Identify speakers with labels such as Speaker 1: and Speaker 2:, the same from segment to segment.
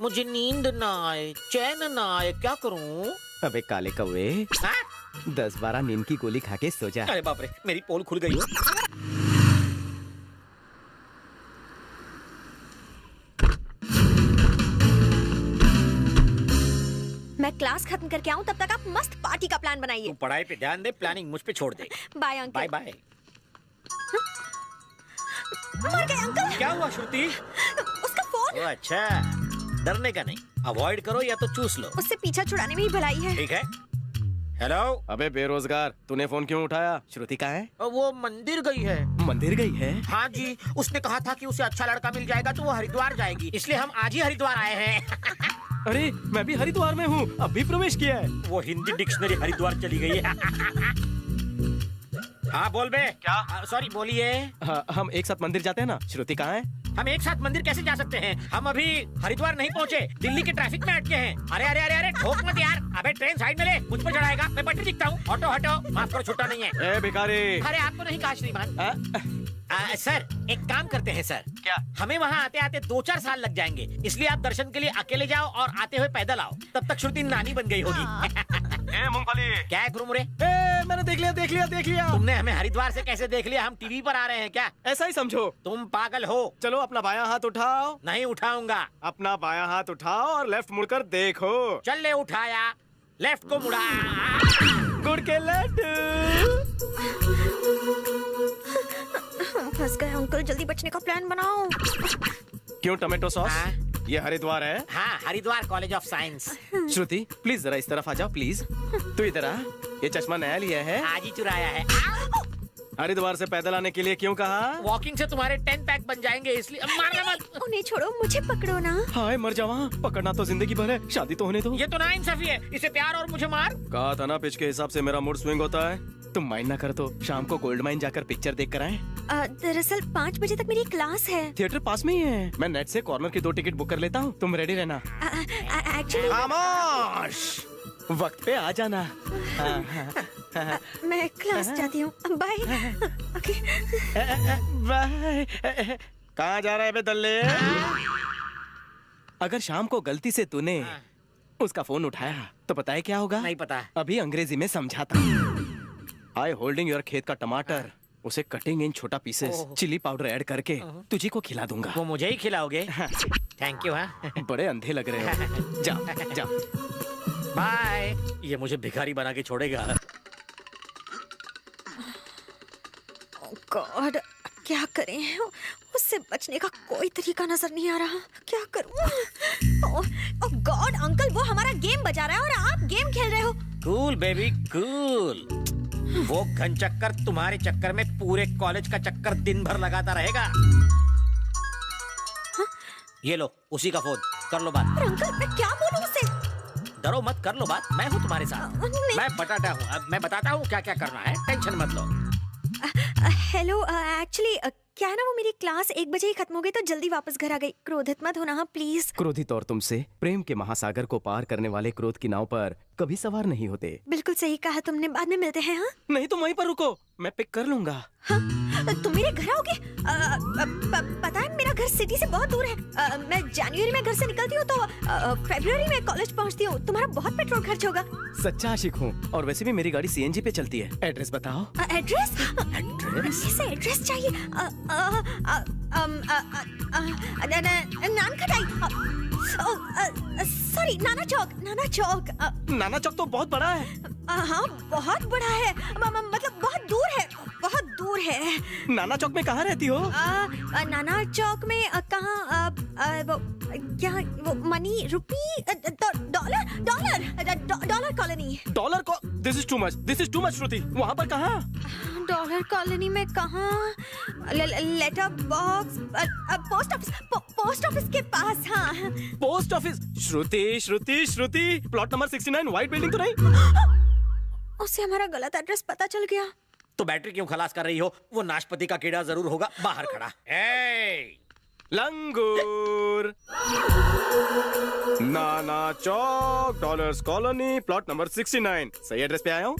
Speaker 1: मुझे नींद ना आए, चैन ना आए, क्या करूं?
Speaker 2: अबे काले कौवे, 10-12 नींद की गोली खा के सो जा।
Speaker 1: अरे बाप रे, मेरी पोल खुल गई।
Speaker 3: मैं क्लास खत्म करके आऊं तब तक आप मस्त पार्टी का प्लान बनाइए।
Speaker 1: तू पढ़ाई पे ध्यान दे, प्लानिंग मुझ पे छोड़ दे।
Speaker 3: Bye uncle.
Speaker 1: Bye bye.
Speaker 3: मर गए अंकल।
Speaker 1: क्या हुआ श्रुति?
Speaker 3: उसका फोन।
Speaker 1: ओ अच्छा, डरने का नहीं, अवॉइड करो या तो चूस लो।
Speaker 3: उससे पीछा छुड़ाने में ही भलाई है।
Speaker 1: ठीक है। हेलो।
Speaker 2: अबे बेरोजगार, तूने फोन क्यों उठाया? श्रुति कहाँ है?
Speaker 1: वो मंदिर गई है।
Speaker 2: मंदिर गई है?
Speaker 1: हाँ जी, उसने कहा था कि उसे अच्छा लड़का मिल जाएगा तो वो हरिद्वार जाएगी, इसलिए हम आज ही हरिद्वार आए हैं।
Speaker 2: अरे मैं भी हरिद्वार में हूँ, अब भी प्रवेश किया है।
Speaker 1: वो हिंदी डिक्शनरी हरिद्वार चली गई है। हाँ बोल बे।
Speaker 2: क्या?
Speaker 1: सॉरी बोलिए।
Speaker 2: हाँ, हम एक साथ मंदिर जाते हैं ना। श्रुति कहाँ है?
Speaker 1: हम एक साथ मंदिर कैसे जा सकते हैं? हम अभी हरिद्वार नहीं पहुँचे, दिल्ली के ट्रैफिक में अटके हैं। अरे अरे अरे अरे, ठोक मत यार। अबे ट्रेन साइड में ले, मुझ पर चढ़ाएगा। मैं पटरी दिखता हूँ। हटो हटो, माफ करो, छुट्टा नहीं है।
Speaker 2: ए भिखारी।
Speaker 1: अरे आपको नहीं कहा श्रीमान। सर एक काम करते हैं सर।
Speaker 2: क्या?
Speaker 1: हमें वहाँ आते आते 2-4 साल लग जाएंगे, इसलिए आप दर्शन के लिए अकेले जाओ और आते हुए पैदल आओ। तब तक श्रुति नानी बन गई होगी।
Speaker 2: ए मूंगफली।
Speaker 1: क्या है गुरुमुरे?
Speaker 2: मैंने देख लिया।
Speaker 1: तुमने हमें हरिद्वार से कैसे देख लिया? हम टीवी पर आ रहे हैं क्या?
Speaker 2: ऐसा ही समझो।
Speaker 1: तुम पागल हो।
Speaker 2: चलो अपना बायां हाथ उठाओ।
Speaker 1: नहीं उठाऊंगा।
Speaker 2: अपना बायां हाथ उठाओ और लेफ्ट मुड़कर देखो।
Speaker 1: चल ले उठाया, लेफ्ट को मुड़ा।
Speaker 2: गुड़ के लड्डू।
Speaker 3: फंस गए अंकल, जल्दी बचने का प्लान बनाओ।
Speaker 2: क्यों टमाटो सॉस?
Speaker 1: हाँ?
Speaker 2: ये हरिद्वार है।
Speaker 1: हाँ, Haridwar college of science.
Speaker 2: Shruti please जरा इस तरफ आ जाओ प्लीज। तू इधर आ। ये चश्मा नया लिया है?
Speaker 1: आज ही चुराया है।
Speaker 2: हरिद्वार से पैदल आने के लिए क्यों कहा?
Speaker 1: वॉकिंग से तुम्हारे 10 पैक बन जाएंगे, इसलिए मारना मत।
Speaker 3: उन्हें छोड़ो, मुझे पकड़ो ना।
Speaker 2: हाय मर जावा, पकड़ना तो जिंदगी भर है, शादी तो होने दो।
Speaker 1: ये तो नाइंसाफी है, इसे प्यार और मुझे मार।
Speaker 2: कहा था ना पिच के हिसाब से मेरा मूड स्विंग होता है। तुम माइंड ना कर तो शाम को गोल्ड माइन जाकर पिक्चर देख कर आए।
Speaker 3: दरअसल 5 बजे तक मेरी क्लास है।
Speaker 2: थिएटर पास में ही है। मैं नेट से कॉर्नर की 2 टिकट बुक कर लेता हूँ, तुम रेडी रहना।
Speaker 3: एक्चुअली
Speaker 2: खामोश, वक्त पे आ जाना।
Speaker 3: मैं क्लास जाती हूँ, बाय। Okay
Speaker 2: bye. कहाँ जा रहा है बे दल्ले? अगर शाम को गलती से तूने उसका फोन उठाया तो पता है क्या होगा?
Speaker 1: नहीं पता।
Speaker 2: अभी अंग्रेजी में समझाता। आई होल्डिंग योर खेत का टमाटर, उसे कटिंग इन छोटा पीसेस, चिली पाउडर ऐड करके तुझे को खिला दूंगा।
Speaker 1: वो मुझे ही खिलाओगे? Thank you. हाँ,
Speaker 2: बड़े अंधे लग रहे हो। जाओ जाओ।
Speaker 1: बाय। ये मुझे भिखारी बना के छोड़ेगा।
Speaker 3: गॉड, क्या करें? उससे बचने का कोई तरीका नजर नहीं आ रहा। क्या करूं? ओह गॉड अंकल, वो हमारा गेम बजा रहा है और आप गेम खेल रहे हो।
Speaker 1: Cool baby cool. वो घन चक्कर तुम्हारे चक्कर में पूरे कॉलेज का चक्कर दिन भर लगाता रहेगा। ये लो, उसी का फोन, कर लो बात।
Speaker 3: पर अंकल मैं क्या बोलूं उससे?
Speaker 1: डरो मत, कर लो बात, मैं हूँ तुम्हारे साथ।
Speaker 3: नहीं।
Speaker 1: मैं बटाटा हूँ, अब मैं बताता हूँ क्या क्या करना है, टेंशन मत लो।
Speaker 3: हेलो, एक्चुअली क्या है ना, वो मेरी क्लास 1 बजे ही खत्म हो गई तो जल्दी वापस घर आ गई। क्रोधित मत होना हाँ प्लीज।
Speaker 2: क्रोधित और तुमसे प्रेम के महासागर को पार करने वाले क्रोध की नाव पर कभी सवार नहीं होते।
Speaker 3: बिल्कुल सही कहा तुमने, बाद में मिलते हैं। हाँ
Speaker 2: नहीं तुम वहीं पर रुको, मैं पिक कर लूंगा।
Speaker 3: हाँ, तुम मेरे घर आओगे? पता है मेरा घर सिटी से बहुत दूर है। मैं जनवरी में घर से निकलती हूँ तो फरवरी में कॉलेज पहुँचती हूँ। तुम्हारा बहुत पेट्रोल खर्च होगा।
Speaker 2: सच्चा आशिक हूँ, और वैसे भी मेरी गाड़ी सीएनजी पे चलती है। एड्रेस बताओ।
Speaker 3: एड्रेस?
Speaker 2: एड्रेस?
Speaker 3: कैसे एड्रेस चाहिए? नान खटाई। सॉरी, नाना चौक। नाना चौक।
Speaker 2: नाना चौक तो बहुत बड़ा है।
Speaker 3: हाँ बहुत बड़ा है, मतलब बहुत दूर है, बहुत दूर है।
Speaker 2: नाना चौक में कहाँ रहती हो?
Speaker 3: नाना चौक में कहाँ? वो क्या, वो money rupee dollar colony.
Speaker 2: Dollar को दिस इज टू मच श्रुति। वहाँ पर कहाँ?
Speaker 3: डॉलर कॉलोनी में कहाँ? लेटर बॉक्स, पोस्ट ऑफिस के पास। हाँ
Speaker 2: पोस्ट ऑफिस। श्रुति प्लॉट नंबर 69 व्हाइट बिल्डिंग तो नहीं?
Speaker 3: उसे हमारा गलत एड्रेस पता चल गया।
Speaker 1: तो बैटरी क्यों खलास कर रही हो? वो नाशपति का कीड़ा जरूर होगा बाहर खड़ा।
Speaker 2: लंगूर। नाना चौक, डॉलर्स कॉलोनी, प्लॉट नंबर 69। सही एड्रेस पे आया हूँ।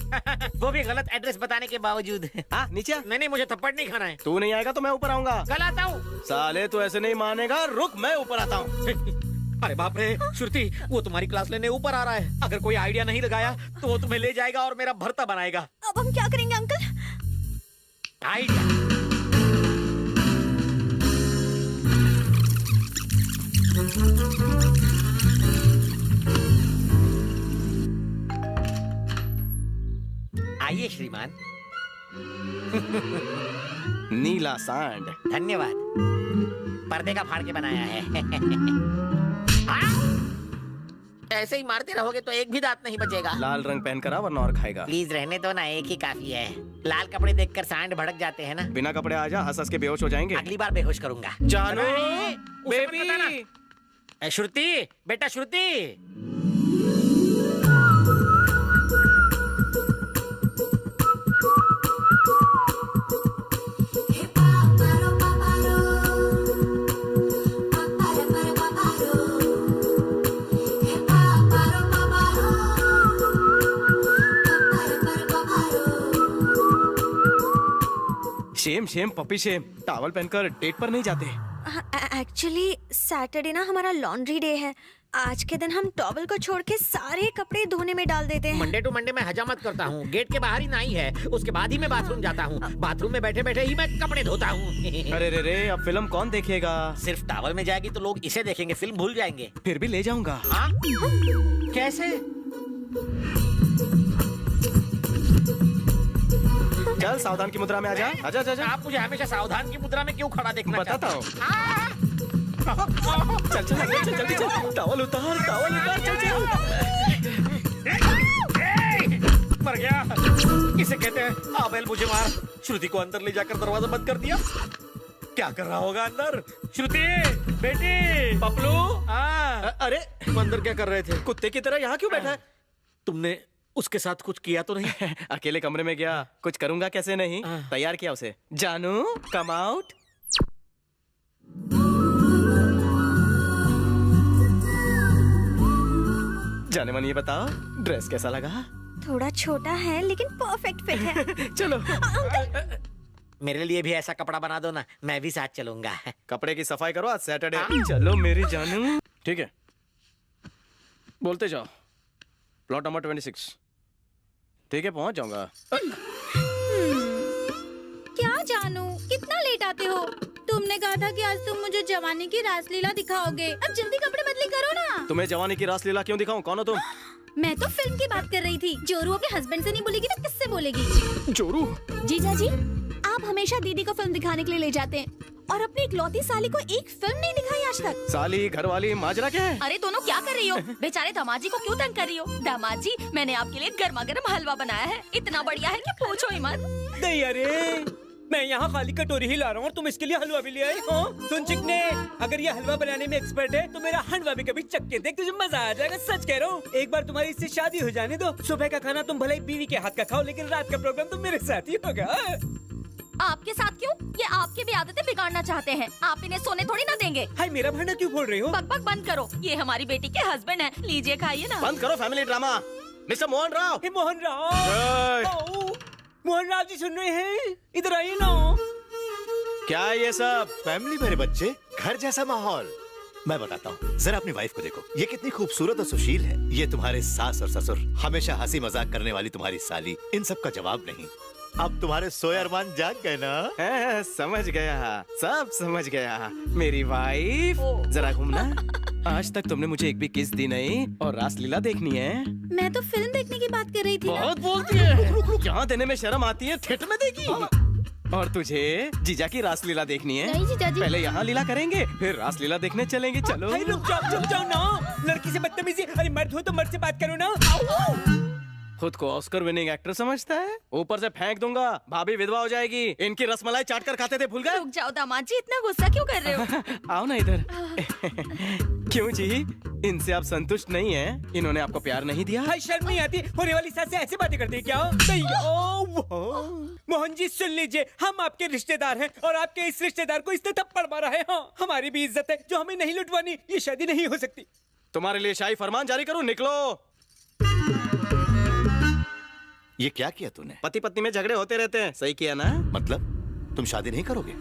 Speaker 1: वो भी गलत एड्रेस बताने के बावजूद।
Speaker 2: हाँ नीचे आ।
Speaker 1: नहीं, मुझे थप्पड़ नहीं खाना है।
Speaker 2: तू नहीं आएगा तो मैं ऊपर आऊंगा।
Speaker 1: कल आता हूँ।
Speaker 2: साले तू ऐसे नहीं मानेगा, रुक मैं ऊपर आता हूँ।
Speaker 1: अरे बाप रे श्रुति, वो तुम्हारी क्लास लेने ऊपर आ रहा है। अगर कोई आइडिया नहीं लगाया तो वो तुम्हें ले जाएगा और मेरा भरता बनाएगा।
Speaker 3: अब हम क्या करेंगे अंकल?
Speaker 1: आइडिया। आइए श्रीमान।
Speaker 2: नीला सांड।
Speaker 1: धन्यवाद। पर्दे का फाड़ के बनाया है। हाँ? ऐसे ही मारते रहोगे तो एक भी दांत नहीं बचेगा।
Speaker 2: लाल रंग पहन कर आ वरना और खाएगा।
Speaker 1: प्लीज रहने दो ना, एक ही काफी है। लाल कपड़े देखकर सांड भड़क जाते हैं ना।
Speaker 2: बिना कपड़े आ जा, हंस हंस के बेहोश हो जाएंगे।
Speaker 1: अगली बार बेहोश करूंगा।
Speaker 2: जानू,
Speaker 1: अरे, उसे मत बताना।
Speaker 2: बेबी।
Speaker 1: श्रुति, बेटा Shruti.
Speaker 2: Shame shame puppy shame, towel पहनकर डेट पर नहीं जाते।
Speaker 3: एक्चुअली सैटरडे ना हमारा लॉन्ड्री डे है। आज के दिन हम टॉवल को छोड़ के सारे कपड़े धोने में डाल देते हैं।
Speaker 1: मंडे टू मंडे मैं हजामत करता हूँ। गेट के बाहर ही नाई है, उसके बाद ही मैं बाथरूम जाता हूँ। बाथरूम में बैठे बैठे ही मैं कपड़े धोता हूँ।
Speaker 2: अरे रे रे, अब फिल्म कौन देखेगा?
Speaker 1: सिर्फ टॉवल में जाएगी तो लोग इसे देखेंगे, फिल्म भूल जाएंगे।
Speaker 2: फिर भी ले जाऊंगा।
Speaker 1: हाँ? कैसे?
Speaker 2: चल सावधान की मुद्रा में आजा। आजा आजा आजा।
Speaker 1: आप मुझे हमेशा सावधान की मुद्रा में क्यों खड़ा देखना
Speaker 2: बताता
Speaker 1: चाहते
Speaker 2: हूँ।
Speaker 1: हैं?
Speaker 2: चल चल चल चल जल्दी चल। टॉवल उतार, चल चल।
Speaker 1: मर गया। इसे कहते हैं आबेल मुझे मार। श्रुति को अंदर ले जाकर दरवाजा बंद कर दिया। क्या कर रहा होगा अंदर? श्रुति बेटी।
Speaker 2: पपलू।
Speaker 1: हाँ।
Speaker 2: अरे
Speaker 1: अंदर क्या कर रहे थे?
Speaker 2: कुत्ते की तरह यहाँ क्यों बैठा है?
Speaker 1: तुमने उसके साथ कुछ किया तो नहीं?
Speaker 2: अकेले कमरे में गया, कुछ करूंगा कैसे नहीं। तैयार किया उसे। जानू कम आउट। जाने मन ये बताओ, ड्रेस कैसा लगा?
Speaker 3: थोड़ा छोटा है लेकिन परफेक्ट फिट है।
Speaker 2: चलो।
Speaker 1: मेरे लिए भी ऐसा कपड़ा बना दो ना, मैं भी साथ चलूंगा।
Speaker 2: कपड़े की सफाई करो, आज सैटरडे। चलो मेरी जानू। ठीक है, बोलते जाओ। Plot number 26। ठीक है, पहुंच जाऊंगा।
Speaker 4: क्या जानू, कितना लेट आते हो? तुमने कहा था कि आज तुम मुझे जवानी की रासलीला दिखाओगे। अब जल्दी कपड़े बदली करो ना।
Speaker 2: तुम्हें जवानी की रासलीला क्यों दिखाऊं? कौन हो तुम?
Speaker 4: मैं तो फिल्म की बात कर रही थी। जोरू अपने हस्बैंड से नहीं बोलेगी तो किससे बोलेगी?
Speaker 2: जोरू?
Speaker 4: जीजा जी, आप हमेशा दीदी को फिल्म दिखाने के लिए ले जाते हैं और अपनी इकलौती साली को एक फिल्म नहीं दिखाई आज तक।
Speaker 2: साली घरवाली माजरा क्या है?
Speaker 4: अरे दोनों क्या कर रही हो? बेचारे दामाद जी को क्यों तंग कर रही हो? दामाद जी, मैंने आपके लिए गर्मा गर्म हलवा बनाया है, इतना बढ़िया है कि पूछो ही मत।
Speaker 5: नहीं, अरे मैं यहाँ खाली कटोरी ही ला रहा हूँ और तुम इसके लिए हलवा भी ले आई हो? सुन चिकने, अगर ये हलवा बनाने में एक्सपर्ट है तो मेरा हलवा भी कभी चख के देख, तुझे मजा आ जाएगा। सच कह रहा हूँ। एक बार तुम्हारी इससे शादी हो जाने दो, सुबह का खाना तुम भले ही बीवी के हाथ का खाओ, लेकिन रात का प्रोग्राम तो मेरे साथ ही होगा।
Speaker 4: आपके साथ क्यों? ये आपकी भी आदतें बिगाड़ना चाहते हैं। आप इन्हें सोने थोड़ी ना देंगे।
Speaker 5: हाय, मेरा भरना क्यों फोड़ रही हो?
Speaker 4: बकबक बंद करो। ये हमारी बेटी के हस्बैंड हैं। लीजिए खाइए ना।
Speaker 2: बंद करो family drama. Mister Mohan Rao.
Speaker 5: Hey Mohan Rao.
Speaker 2: जय।
Speaker 5: आओ, मोहन राव जी सुन रहे हैं? इधर आइए ना।
Speaker 2: क्या है ये सब?
Speaker 6: फैमिली मेरे बच्चे, घर जैसा माहौल। मैं बताता हूँ, जरा अपनी वाइफ को देखो, ये कितनी खूबसूरत और सुशील है। ये तुम्हारे सास और ससुर, हमेशा हंसी मजाक करने वाली तुम्हारी साली, इन सब का जवाब नहीं। अब तुम्हारे सोए अरमान जाग गए ना?
Speaker 2: समझ गया, सब समझ गया। मेरी वाइफ, जरा घूमना। आज तक तुमने मुझे एक भी किस दी नहीं और रासलीला देखनी है।
Speaker 4: मैं तो फिल्म देखने की बात कर रही थी।
Speaker 2: बहुत बोलती है। यहाँ देने में शर्म आती है, थिएटर में देगी। और तुझे जीजा की रासलीला देखनी है?
Speaker 4: नहीं जीजा जी।
Speaker 2: पहले यहाँ लीला करेंगे, फिर रासलीला देखने चलेंगे। चलो।
Speaker 5: हाय, रुक जाओ ना। लड़की से बदतमीजी। अरे मर्द हो तो मर्द से बात करो ना।
Speaker 2: खुद को ऑस्कर विनिंग एक्टर समझता है? ऊपर से फेंक दूंगा, भाभी विधवा हो जाएगी। इनकी रसमलाई चाट कर खाते थे, भूल गए?
Speaker 4: रुक जाओ दामाद जी, इतना गुस्सा क्यों कर रहे हो?
Speaker 2: आओ ना इधर। क्यों जी, इनसे आप संतुष्ट नहीं हैं? इन्होंने आपको प्यार नहीं दिया?
Speaker 5: हाय, शर्म नहीं आती? होने वाली सास से ऐसे बातें करती है क्या? नहीं। मोहन जी सुन लीजिए, हम आपके रिश्तेदार हैं और आपके इस रिश्तेदार को इसने थप्पड़ मारा है। हाँ, हमारी भी इज्जत है जो हमें नहीं लुटवानी। ये शादी नहीं हो सकती।
Speaker 2: तुम्हारे लिए शाही फरमान जारी करूं? निकलो।
Speaker 6: ये क्या किया तूने?
Speaker 2: पति पत्नी में झगड़े होते रहते हैं, सही किया ना?
Speaker 6: मतलब तुम शादी नहीं करोगे?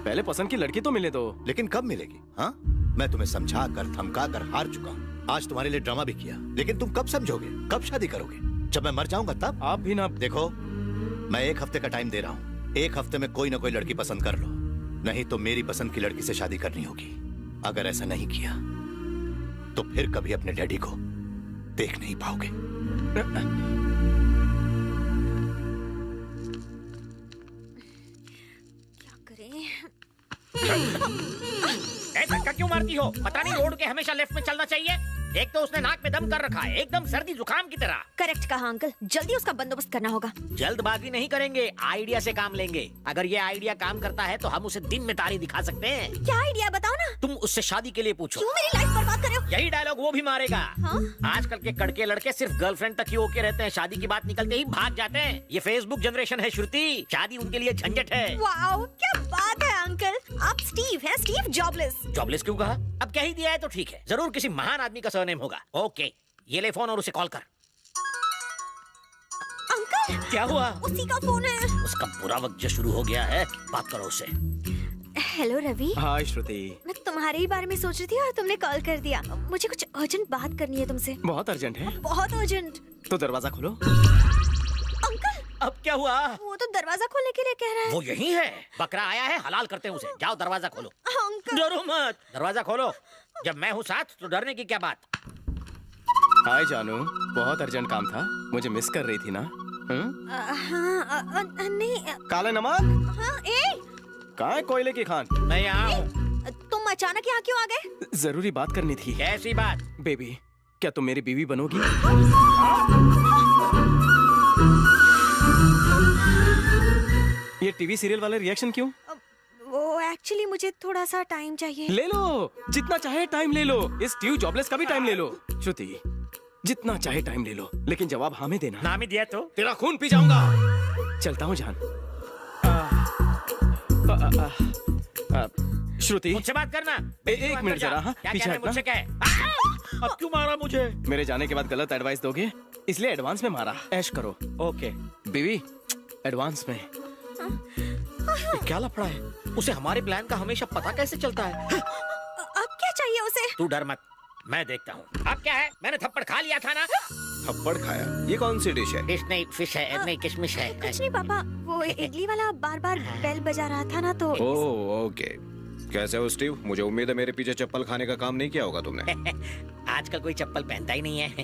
Speaker 2: पहले पसंद की लड़की तो मिले दो।
Speaker 6: लेकिन कब मिलेगी? हाँ, मैं तुम्हें समझा कर धमका कर हार चुका हूँ। आज तुम्हारे लिए ड्रामा भी किया, लेकिन तुम कब समझोगे, कब शादी करोगे? जब मैं मर जाऊंगा तब?
Speaker 2: आप भी ना।
Speaker 6: देखो, मैं 1 हफ्ते का टाइम दे रहा हूँ। 1 हफ्ते में कोई ना कोई लड़की पसंद कर लो, नहीं तो मेरी पसंद की लड़की से शादी करनी होगी। अगर ऐसा नहीं किया तो फिर कभी अपने डैडी को देख नहीं पाओगे।
Speaker 3: क्या करें?
Speaker 1: धक्का क्यों मारती हो? पता नहीं रोड के हमेशा लेफ्ट में चलना चाहिए। एक तो उसने नाक में दम कर रखा है, एकदम सर्दी जुकाम की तरह।
Speaker 3: करेक्ट कहा अंकल, जल्दी उसका बंदोबस्त करना होगा।
Speaker 1: जल्दबाजी नहीं करेंगे, आइडिया से काम लेंगे। अगर ये आइडिया काम करता है तो हम उसे दिन में तारी दिखा सकते हैं।
Speaker 3: क्या आइडिया बताओ ना।
Speaker 1: तुम उससे शादी के लिए पूछो।
Speaker 3: क्यों मेरी लाइफ बर्बाद कर रहे हो?
Speaker 1: यही डायलॉग वो भी मारेगा।
Speaker 3: हाँ?
Speaker 1: आजकल के कड़के लड़के सिर्फ गर्लफ्रेंड तक ही ओके रहते हैं, शादी की बात निकलते ही भाग जाते हैं। ये फेसबुक जनरेशन है श्रुति, शादी उनके लिए झंझट है।
Speaker 3: वाओ, क्या बात है अंकल। आप स्टीव हैं, स्टीव जॉबलेस।
Speaker 1: जॉबलेस क्यों कहा? अब कह ही दिया है तो ठीक है, जरूर किसी महान आदमी का सरनेम होगा। ओके, ये ले फोन और उसे कॉल कर।
Speaker 3: अंकल,
Speaker 1: क्या हुआ?
Speaker 3: उसी का फोन है।
Speaker 1: उसका बुरा वक्त जो शुरू हो गया है, बात करो उससे।
Speaker 3: हेलो रवि,
Speaker 2: हाय श्रुति।
Speaker 3: मैं तुम्हारे ही बारे में सोच रही थी और तुमने कॉल कर दिया। मुझे कुछ अर्जेंट बात करनी है तुमसे।
Speaker 2: बहुत अर्जेंट है
Speaker 3: बहुत अर्जेंट।
Speaker 2: तो दरवाजा खोलो।
Speaker 3: अंकल,
Speaker 1: अब क्या हुआ?
Speaker 3: वो तो दरवाजा खोलने के लिए कह रहा है।
Speaker 1: वो यही है, बकरा आया है, हलाल करते हैं उसे। जाओ दरवाजा खोलो।
Speaker 3: अंकल,
Speaker 1: डरो मत, दरवाजा खोलो। जब मैं हूँ साथ तो डरने की क्या बात।
Speaker 2: हाय जानू, बहुत अर्जेंट काम था, मुझे मिस कर रही थी ना?
Speaker 3: हाँ, नहीं,
Speaker 2: काला नमक
Speaker 3: हाँ, ए,
Speaker 2: कहाँ है कोयले की खान?
Speaker 1: मैं यहाँ हूँ।
Speaker 3: तुम अचानक यहाँ क्यों आ गए?
Speaker 2: जरूरी बात करनी थी।
Speaker 1: कैसी बात?
Speaker 2: बेबी, क्या तुम मेरी बीवी बनोगी? ये टीवी सीरियल वाले रिएक्शन क्यों?
Speaker 3: वो एक्चुअली मुझे थोड़ा सा टाइम चाहिए।
Speaker 2: ले लो, जितना चाहे टाइम ले लो। इस स्टीव जॉबलेस का भी टाइम ले लो। श्रुति, जितना चाहे टाइम ले लो, लेकिन जवाब हाँ में देना।
Speaker 1: नाम ही दिया तो।
Speaker 2: तेरा खून पी जाऊंगा। चलता हूँ जान। श्रुति,
Speaker 1: मुझसे बात करना।
Speaker 2: एक मिनट जरा। हाँ,
Speaker 1: क्या
Speaker 2: पीछे
Speaker 1: कह रहे
Speaker 2: हटना।
Speaker 1: मुझसे क्या? अब क्यों मारा मुझे?
Speaker 2: मेरे जाने के बाद गलत एडवाइस दोगे, इसलिए एडवांस में मारा। ऐश करो।
Speaker 1: ओके।
Speaker 2: बीवी, एडवांस में।
Speaker 1: क्या लफड़ा है? उसे हमारे प्लान का हमेशा पता कैसे चलता है?
Speaker 3: अब क्या चाहिए उसे?
Speaker 1: तू डर मत, मैं देखता हूँ। अब क्या है? मैंने थप्पड़ खा लिया था ना?
Speaker 6: थप्पड़ खाया? ये कौन सी डिश है?
Speaker 1: फिश नहीं, फिश है नहीं, किशमिश है।
Speaker 3: कुछ नहीं पापा, वो इडली वाला बार बार बेल बजा रहा था ना तो।
Speaker 7: Oh okay. कैसे हो स्टीव? मुझे उम्मीद है मेरे पीछे चप्पल खाने का काम नहीं किया होगा तुमने।
Speaker 1: आजकल कोई चप्पल पहनता ही नहीं है।